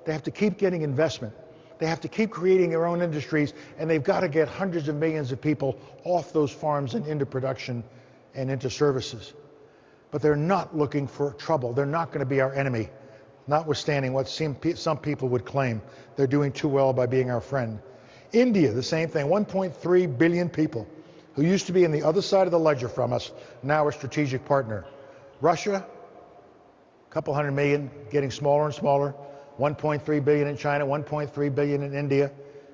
They have to keep getting investment. They have to keep creating their own industries, and they've got to get hundreds of millions of people off those farms and into production and into services. But they're not looking for trouble. They're not going to be our enemy, notwithstanding what some people would claim. They're doing too well by being our friend. India, the same thing, 1.3 billion people who used to be on the other side of the ledger from us, now a strategic partner. Russia, a couple hundred million, getting smaller and smaller. 1.3 billion in China, 1.3 billion in India.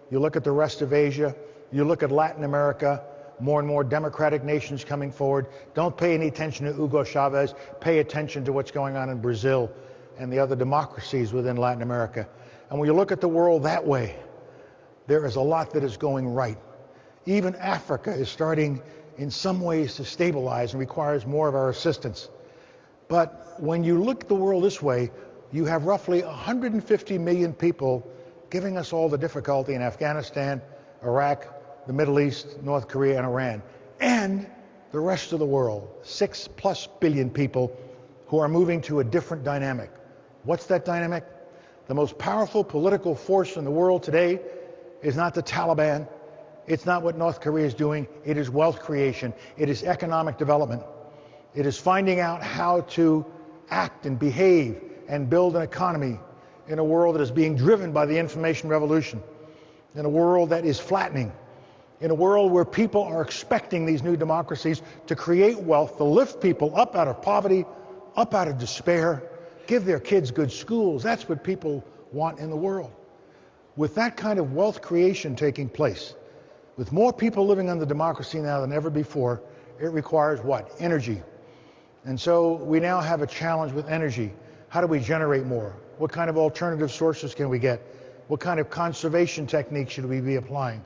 You look at the rest of Asia, you look at Latin America, more and more democratic nations coming forward. Don't pay any attention to Hugo Chavez. Pay attention to what's going on in Brazil and the other democracies within Latin America. And when you look at the world that way, there is a lot that is going right. Even Africa is starting in some ways to stabilize and requires more of our assistance. But when you look at the world this way, you have roughly 150 million people giving us all the difficulty in Afghanistan, Iraq, the Middle East, North Korea, and Iran, and the rest of the world, 6+ billion people who are moving to a different dynamic. What's that dynamic? The most powerful political force in the world today is not the Taliban. It's not what North Korea is doing. It is wealth creation. It is economic development. It is finding out how to act and behave and build an economy in a world that is being driven by the information revolution, in a world that is flattening, in a world where people are expecting these new democracies to create wealth, to lift people up out of poverty, up out of despair, give their kids good schools. That's what people want in the world. With that kind of wealth creation taking place, with more people living under democracy now than ever before, it requires what? Energy. And so we now have a challenge with energy. How do we generate more? What kind of alternative sources can we get? What kind of conservation techniques should we be applying?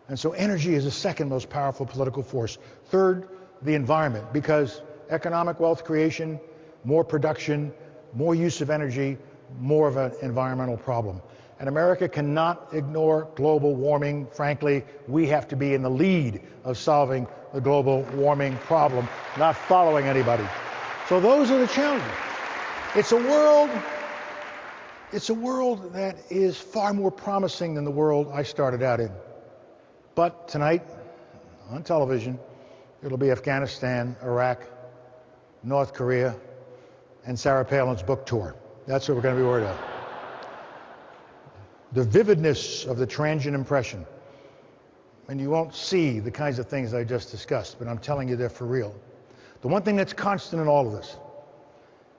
And so energy is the second most powerful political force. Third, the environment, because economic wealth creation, more production, more use of energy, more of an environmental problem. And America cannot ignore global warming. Frankly, we have to be in the lead of solving the global warming problem, not following anybody. So those are the challenges. It's a world that is far more promising than the world I started out in. But tonight, on television, it'll be Afghanistan, Iraq, North Korea, and Sarah Palin's book tour. That's what we're going to be worried about. The vividness of the transient impression. And you won't see the kinds of things I just discussed, but I'm telling you they're for real. The one thing that's constant in all of this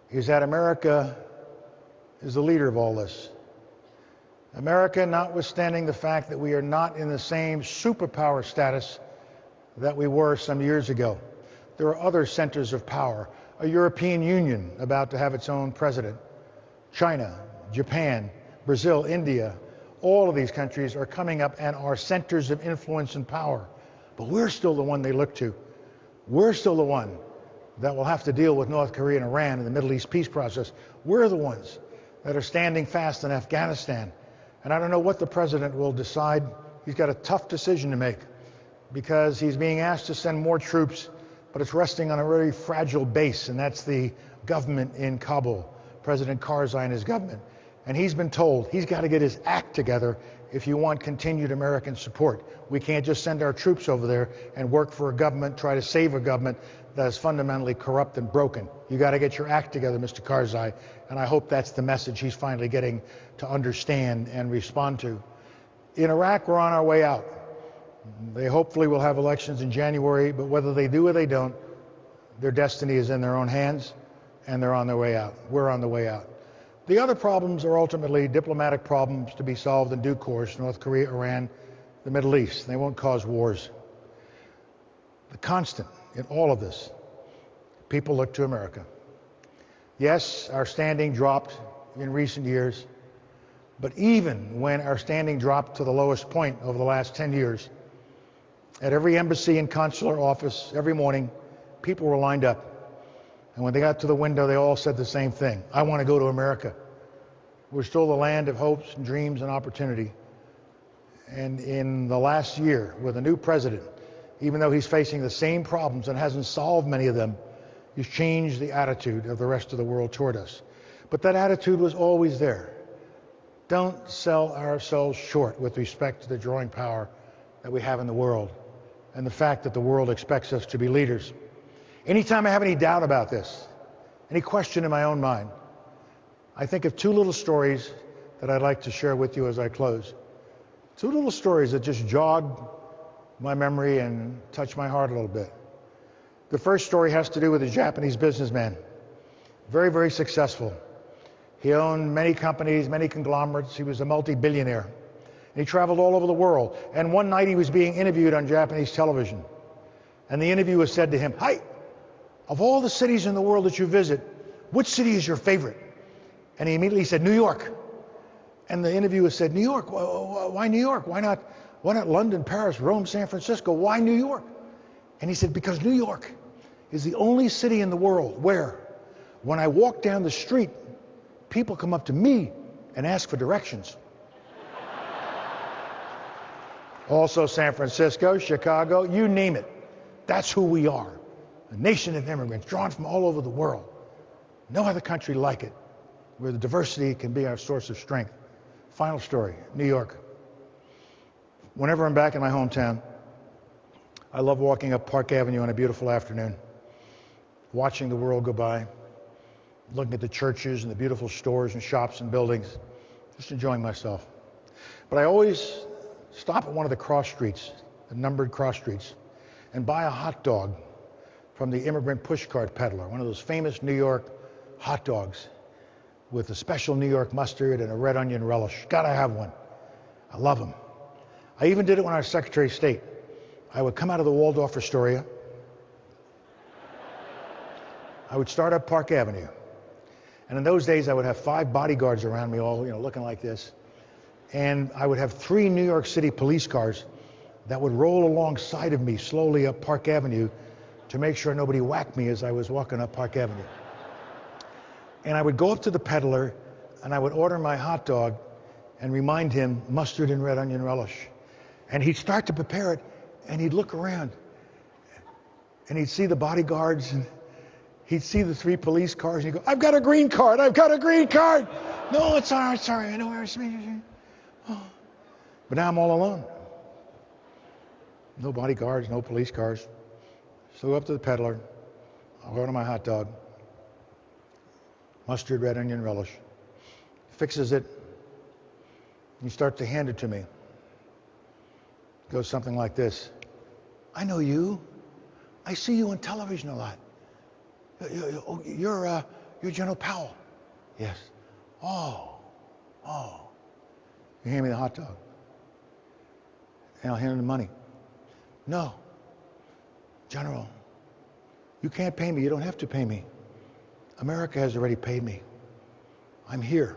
is that America is the leader of all this. America, notwithstanding the fact that we are not in the same superpower status that we were some years ago. There are other centers of power. A European Union about to have its own president. China, Japan, Brazil, India, all of these countries are coming up and are centers of influence and power. But we're still the one they look to. We're still the one that will have to deal with North Korea and Iran in the Middle East peace process. We're the ones that are standing fast in Afghanistan. And I don't know what the president will decide. He's got a tough decision to make because he's being asked to send more troops, but it's resting on a very fragile base, and that's the government in Kabul, President Karzai and his government. And he's been told he's got to get his act together if you want continued American support. We can't just send our troops over there and work for a government, try to save a government that is fundamentally corrupt and broken. You got to get your act together, Mr. Karzai, and I hope that's the message he's finally getting to understand and respond to. In Iraq, we're on our way out. They hopefully will have elections in January, but whether they do or they don't, their destiny is in their own hands, and they're on their way out. We're on the way out. The other problems are ultimately diplomatic problems to be solved in due course: North Korea, Iran, the Middle East. They won't cause wars. The constant in all of this, people look to America. Yes, our standing dropped in recent years, but even when our standing dropped to the lowest point over the last 10 years, at every embassy and consular office, every morning, people were lined up. And when they got to the window, they all said the same thing: I want to go to America. We're still the land of hopes and dreams and opportunity. And in the last year, with a new president, even though he's facing the same problems and hasn't solved many of them, he's changed the attitude of the rest of the world toward us. But that attitude was always there. Don't sell ourselves short with respect to the drawing power that we have in the world and the fact that the world expects us to be leaders. Anytime I have any doubt about this, any question in my own mind, I think of two little stories that I'd like to share with you as I close. Two little stories that just jogged my memory and touched my heart a little bit. The first story has to do with a Japanese businessman, very, very successful. He owned many companies, many conglomerates. He was a multi-billionaire. He traveled all over the world. And one night he was being interviewed on Japanese television. And the interviewer said to him, "Hi, of all the cities in the world that you visit, which city is your favorite?" And he immediately said, "New York." And the interviewer said, "New York? Why New York? Why not London, Paris, Rome, San Francisco? Why New York?" And he said, "Because New York is the only city in the world where, when I walk down the street, people come up to me and ask for directions." Also San Francisco, Chicago, you name it. That's who we are. A nation of immigrants drawn from all over the world. No other country like it, where the diversity can be our source of strength. Final story, New York. Whenever I'm back in my hometown, I love walking up Park Avenue on a beautiful afternoon, watching the world go by, looking at the churches and the beautiful stores and shops and buildings, just enjoying myself. But I always stop at one of the cross streets, the numbered cross streets, and buy a hot dog from the immigrant pushcart peddler, one of those famous New York hot dogs with a special New York mustard and a red onion relish. Gotta have one. I love them. I even did it when I was Secretary of State. I would come out of the Waldorf Astoria. I would start up Park Avenue. And in those days, I would have 5 bodyguards around me, all looking like this. And I would have 3 New York City police cars that would roll alongside of me slowly up Park Avenue to make sure nobody whacked me as I was walking up Park Avenue. And I would go up to the peddler and I would order my hot dog and remind him mustard and red onion relish. And he'd start to prepare it and he'd look around and he'd see the bodyguards and he'd see the 3 police cars and he'd go, I've got a green card, I've got a green card. No, it's all right, sorry, I know where it's me. Oh. But now I'm all alone. No bodyguards, no police cars. So go up to the peddler, I'll order my hot dog, mustard, red onion relish. Fixes it, and he starts to hand it to me. It goes something like this. I know you. I see you on television a lot. You're General Powell. Yes. Oh. You hand me the hot dog. And I'll hand him the money. No. General, you can't pay me. You don't have to pay me. America has already paid me. I'm here.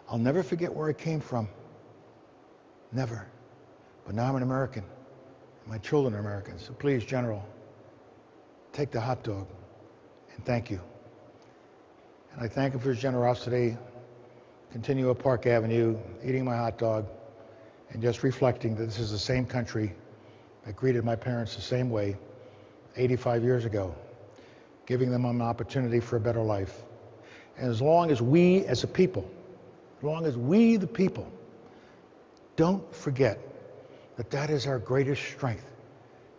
I'll never forget where I came from. Never. But now I'm an American. My children are Americans. So please, General, take the hot dog and thank you. And I thank him for his generosity. Continue up Park Avenue, eating my hot dog, and just reflecting that this is the same country that greeted my parents the same way 85 years ago, giving them an opportunity for a better life. And as long as we as a people, as long as we the people, don't forget that that is our greatest strength.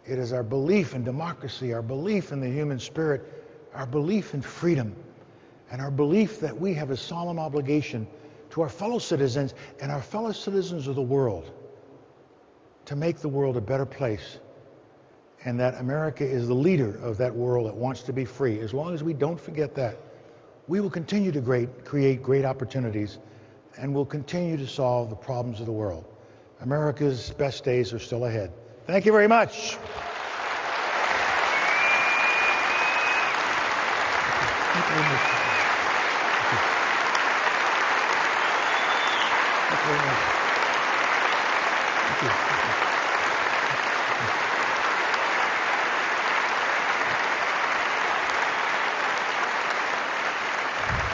It is our belief in democracy, our belief in the human spirit, our belief in freedom, and our belief that we have a solemn obligation to our fellow citizens and our fellow citizens of the world to make the world a better place, and that America is the leader of that world that wants to be free. As long as we don't forget that, we will continue to create great opportunities and will continue to solve the problems of the world. America's best days are still ahead. Thank you very much. Thank you very much. Thank you very much. Thank you.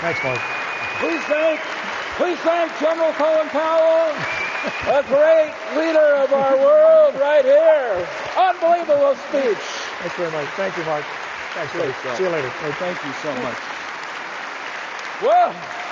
Thanks, Mark. Please thank General Colin Powell, a great leader of our world right here. Unbelievable speech. Thanks very much. Thank you, Mark. Thanks, buddy. See you later. Hey, thank you so much. Well.